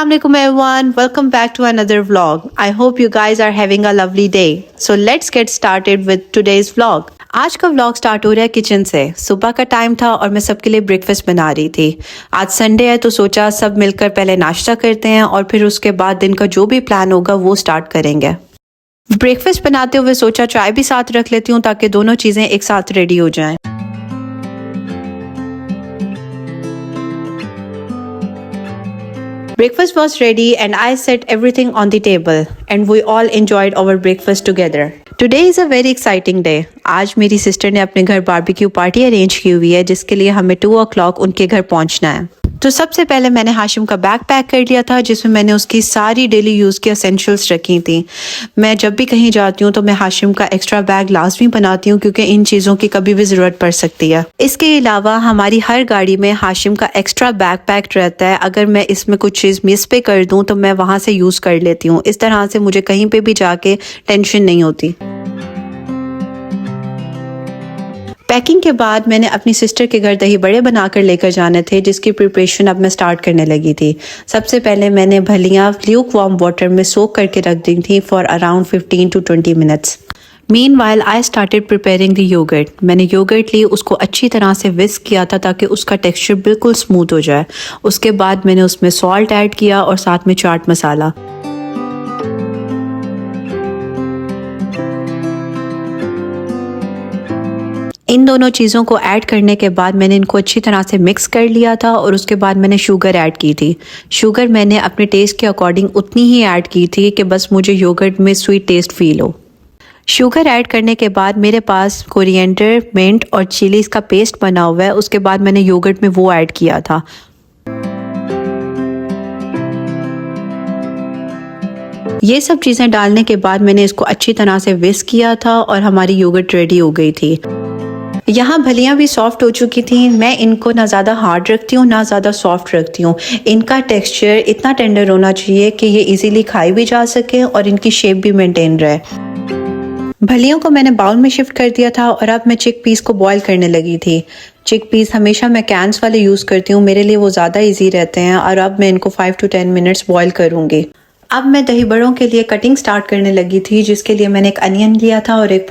Assalamualaikum everyone. Welcome back to another vlog. I hope you guys are having a lovely day. So let's get started with today's vlog. आज का vlog start हो रहा है kitchen से। सुबह का time था और मैं सबके लिए ब्रेकफास्ट बना रही थी। आज संडे है तो सोचा सब मिलकर पहले नाश्ता करते हैं और फिर उसके बाद दिन का जो भी प्लान होगा वो स्टार्ट करेंगे। ब्रेकफास्ट बनाते हुए सोचा चाय भी साथ रख लेती हूँ ताकि दोनों चीज़ें एक साथ रेडी हो जाएं। Breakfast was ready and I set everything on the table and we all enjoyed our breakfast together. Today is a very exciting day. आज मेरी सिस्टर ने अपने घर बारबेक्यू पार्टी अरेंज की हुई है जिसके लिए हमें 2 o'clock उनके घर पहुंचना है। तो सबसे पहले मैंने हाशिम का बैग पैक कर लिया था जिसमें मैंने उसकी सारी डेली यूज़ की एसेंशियल्स रखी थी। मैं जब भी कहीं जाती हूँ तो मैं हाशिम का एक्स्ट्रा बैग लाजमी बनाती हूँ क्योंकि इन चीज़ों की कभी भी ज़रूरत पड़ सकती है। इसके अलावा हमारी हर गाड़ी में हाशिम का एक्स्ट्रा बैग पैक रहता है। अगर मैं इसमें कुछ चीज़ मिस पे कर दूँ तो मैं वहाँ से यूज़ कर लेती हूँ। इस तरह से मुझे कहीं पर भी जाके टेंशन नहीं होती। पैकिंग के बाद मैंने अपनी सिस्टर के घर दही बड़े बनाकर लेकर जाने थे जिसकी प्रिपरेशन अब मैं स्टार्ट करने लगी थी। सबसे पहले मैंने भलियाँ ल्यूक वार्म वाटर में सोक करके रख दी थी for around 15 to 20 minutes। Meanwhile I started preparing the yoghurt. मैंने योगर्ट ली, उसको अच्छी तरह से विस्क किया था ताकि उसका टेक्सचर बिल्कुल स्मूथ हो जाए। उसके बाद मैंने उसमें सॉल्ट ऐड किया और साथ में चाट मसाला। इन दोनों चीज़ों को ऐड करने के बाद मैंने इनको अच्छी तरह से मिक्स कर लिया था और उसके बाद मैंने शुगर ऐड की थी। शुगर मैंने अपने टेस्ट के अकॉर्डिंग उतनी ही ऐड की थी कि बस मुझे योगर्ट में स्वीट टेस्ट फील हो। शुगर ऐड करने के बाद मेरे पास कोरिएंडर, मिंट और चिलीज़ का पेस्ट बना हुआ है। उसके बाद मैंने योगर्ट में वो ऐड किया था। ये सब चीज़ें डालने के बाद मैंने इसको अच्छी तरह से विस्क किया था और हमारी योगर्ट रेडी हो गई थी। यहाँ भलियाँ भी सॉफ्ट हो चुकी थी। मैं इनको ना ज़्यादा हार्ड रखती हूँ ना ज़्यादा सॉफ्ट रखती हूँ। इनका टेक्सचर इतना टेंडर होना चाहिए कि ये इजीली खाई भी जा सके और इनकी शेप भी मेंटेन रहे। भलियों को मैंने बाउल में शिफ्ट कर दिया था और अब मैं चिक पीस को बॉईल करने लगी थी। चिक पीस हमेशा मैं कैंस वाले यूज़ करती हूँ, मेरे लिए वो ज़्यादा ईजी रहते हैं और अब मैं इनको 5 to 10 minutes बॉईल करूँगी। अब मैं दही बड़ों के लिए कटिंग स्टार्ट करने लगी थी जिसके लिए मैंने एक अनियन लिया था और एक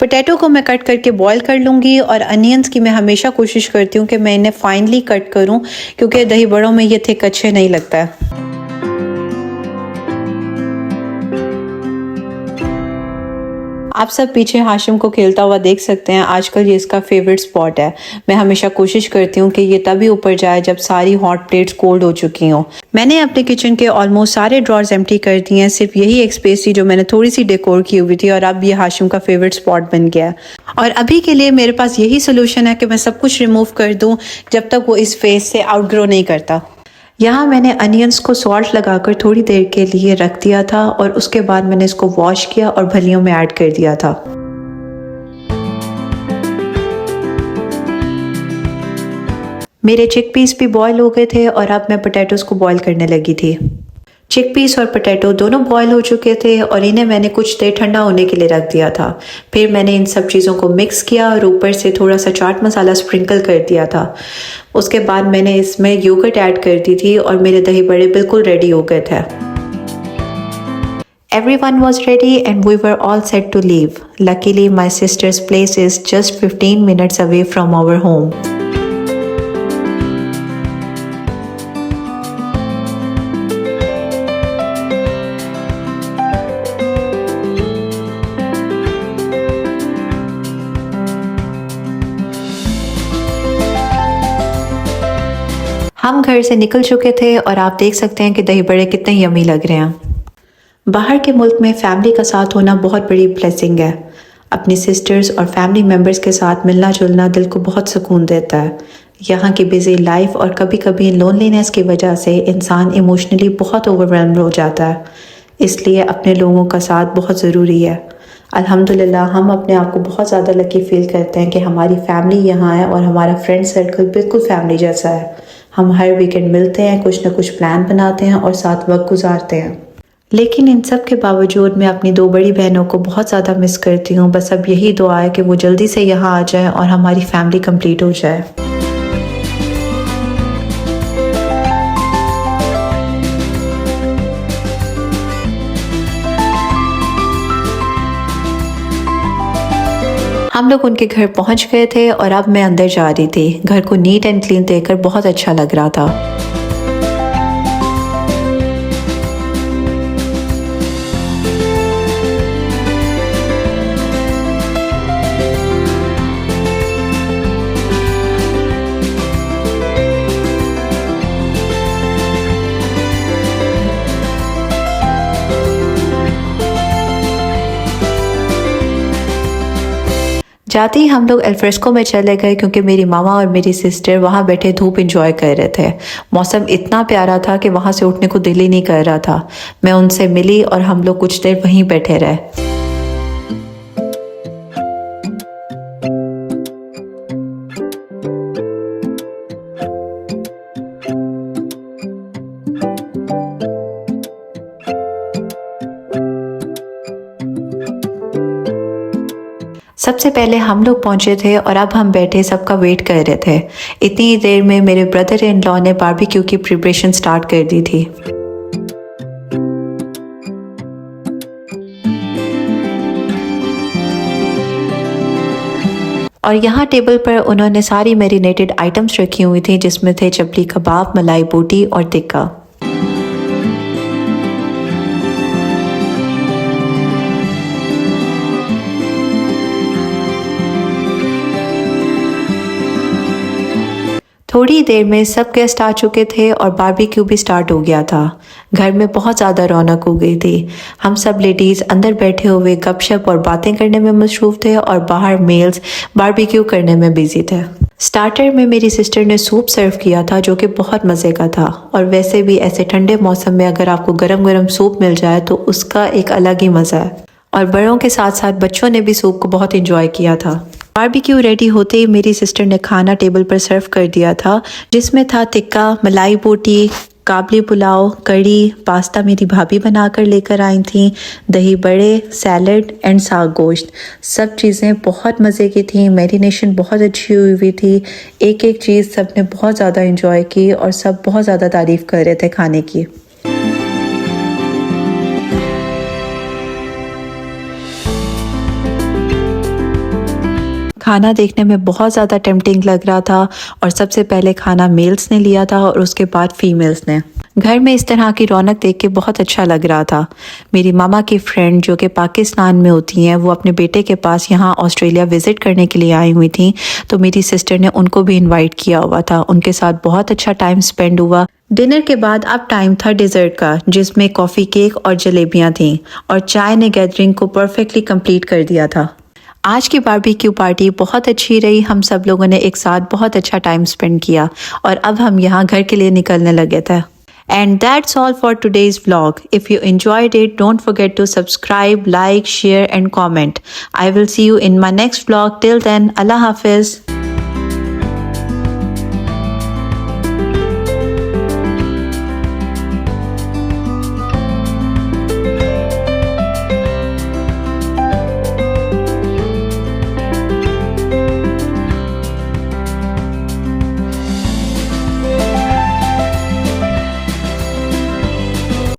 पोटैटो को मैं कट करके बॉईल कर लूँगी और अनियंस की मैं हमेशा कोशिश करती हूँ कि मैं इन्हें फाइनली कट करूँ क्योंकि दही बड़ों में ये थिक अच्छे नहीं लगता है। आप सब पीछे हाशिम को खेलता हुआ देख सकते हैं। आजकल ये इसका फेवरेट स्पॉट है। मैं हमेशा कोशिश करती हूँ कि ये तभी ऊपर जाए जब सारी हॉट प्लेट्स कोल्ड हो चुकी हों। मैंने अपने किचन के ऑलमोस्ट सारे ड्रॉर्स एम्प्टी कर दिए हैं। सिर्फ यही एक स्पेस थी जो मैंने थोड़ी सी डेकोर की हुई थी और अब ये हाशिम का फेवरेट स्पॉट बन गया है। और अभी के लिए मेरे पास यही सोल्यूशन है कि मैं सब कुछ रिमूव कर दूँ जब तक वो इस फेस से आउटग्रो नहीं करता। यहाँ मैंने अनियंस को सॉल्ट लगाकर थोड़ी देर के लिए रख दिया था और उसके बाद मैंने इसको वॉश किया और भलियों में ऐड कर दिया था। मेरे चिक पीस भी बॉईल हो गए थे और अब मैं पोटैटोज़ को बॉईल करने लगी थी। चिक पीस और पोटैटो दोनों बॉईल हो चुके थे और इन्हें मैंने कुछ देर ठंडा होने के लिए रख दिया था। फिर मैंने इन सब चीज़ों को मिक्स किया और ऊपर से थोड़ा सा चाट मसाला स्प्रिंकल कर दिया था। उसके बाद मैंने इसमें योगर्ट ऐड कर दी थी और मेरे दही बड़े बिल्कुल रेडी हो गए थे। Everyone was ready and we were all set to leave. Luckily, my sister's place is just 15 minutes away from our home. हम घर से निकल चुके थे और आप देख सकते हैं कि दही बड़े कितने यमी लग रहे हैं। बाहर के मुल्क में फैमिली का साथ होना बहुत बड़ी ब्लेसिंग है। अपनी सिस्टर्स और फैमिली मेम्बर्स के साथ मिलना जुलना दिल को बहुत सुकून देता है। यहाँ की बिजी लाइफ और कभी कभी लोनलीनेस की वजह से इंसान इमोशनली बहुत ओवरवेल्म्ड हो जाता है, इसलिए अपने लोगों का साथ बहुत ज़रूरी है। अल्हम्दुलिल्लाह हम अपने आप को बहुत ज़्यादा लकी फील करते हैं कि हमारी फैमिली यहाँ है और हमारा फ्रेंड सर्कल बिल्कुल फैमिली जैसा है। हम हर वीकेंड मिलते हैं, कुछ ना कुछ प्लान बनाते हैं और साथ वक्त गुजारते हैं। लेकिन इन सब के बावजूद मैं अपनी 2 बड़ी बहनों को बहुत ज़्यादा मिस करती हूँ। बस अब यही दुआ है कि वो जल्दी से यहाँ आ जाए और हमारी फैमिली कंप्लीट हो जाए। हम लोग उनके घर पहुंच गए थे और अब मैं अंदर जा रही थी। घर को नीट एंड क्लीन देखकर बहुत अच्छा लग रहा था। जाते ही हम लोग अल्फ्रेस्को में चले गए क्योंकि मेरी मामा और मेरी सिस्टर वहाँ बैठे धूप एंजॉय कर रहे थे। मौसम इतना प्यारा था कि वहाँ से उठने को दिल ही नहीं कर रहा था। मैं उनसे मिली और हम लोग कुछ देर वहीं बैठे रहे। सबसे पहले हम लोग पहुंचे थे और अब हम बैठे सबका वेट कर रहे थे। इतनी ही देर में मेरे ब्रदर इन लॉ ने बारबेक्यू की प्रिपरेशन स्टार्ट कर दी थी। और यहाँ टेबल पर उन्होंने सारी मैरिनेटेड आइटम्स रखी हुई थी, जिसमें थे चपली कबाब, मलाई बोटी और टिक्का। थोड़ी देर में सब गेस्ट आ चुके थे और बारबेक्यू भी स्टार्ट हो गया था। घर में बहुत ज़्यादा रौनक हो गई थी। हम सब लेडीज़ अंदर बैठे हुए गपशप और बातें करने में मसरूफ़ थे और बाहर मेल्स बारबेक्यू करने में बिजी थे। स्टार्टर में मेरी सिस्टर ने सूप सर्व किया था जो कि बहुत मज़े का था। और वैसे भी ऐसे ठंडे मौसम में अगर आपको गरम गरम सूप मिल जाए तो उसका एक अलग ही मज़ा है। और बड़ों के साथ साथ बच्चों ने भी सूप को बहुत इंजॉय किया था। बारबेक्यू रेडी होते ही मेरी सिस्टर ने खाना टेबल पर सर्व कर दिया था, जिसमें था टिक्का, मलाई बोटी, काबली पुलाव, कड़ी, पास्ता मेरी भाभी बनाकर लेकर आई थी, दही बड़े, सैलड एंड साग गोश्त। सब चीज़ें बहुत मज़े की थी। मैरिनेशन बहुत अच्छी हुई थी। एक एक चीज़ सब ने बहुत ज़्यादा इंजॉय की और सब बहुत ज़्यादा तारीफ़ कर रहे थे खाने की। खाना देखने में बहुत ज़्यादा टेम्पटिंग लग रहा था और सबसे पहले खाना मेल्स ने लिया था और उसके बाद फीमेल्स ने। घर में इस तरह की रौनक देख के बहुत अच्छा लग रहा था। मेरी मामा की फ्रेंड जो कि पाकिस्तान में होती हैं, वो अपने बेटे के पास यहाँ ऑस्ट्रेलिया विज़िट करने के लिए आई हुई थी, तो मेरी सिस्टर ने उनको भी इनवाइट किया हुआ था। उनके साथ बहुत अच्छा टाइम स्पेंड हुआ। डिनर के बाद अब टाइम था डिज़र्ट का, जिसमें कॉफ़ी केक और जलेबियाँ थीं और चाय ने गैदरिंग को परफेक्टली कंप्लीट कर दिया था। आज की बारबेक्यू पार्टी बहुत अच्छी रही। हम सब लोगों ने एक साथ बहुत अच्छा टाइम स्पेंड किया और अब हम यहाँ घर के लिए निकलने लगे थे। And that's all for today's vlog. If you enjoyed it, don't forget to subscribe, like, share and comment. I will see you in my next vlog. Till then, Allah Hafiz.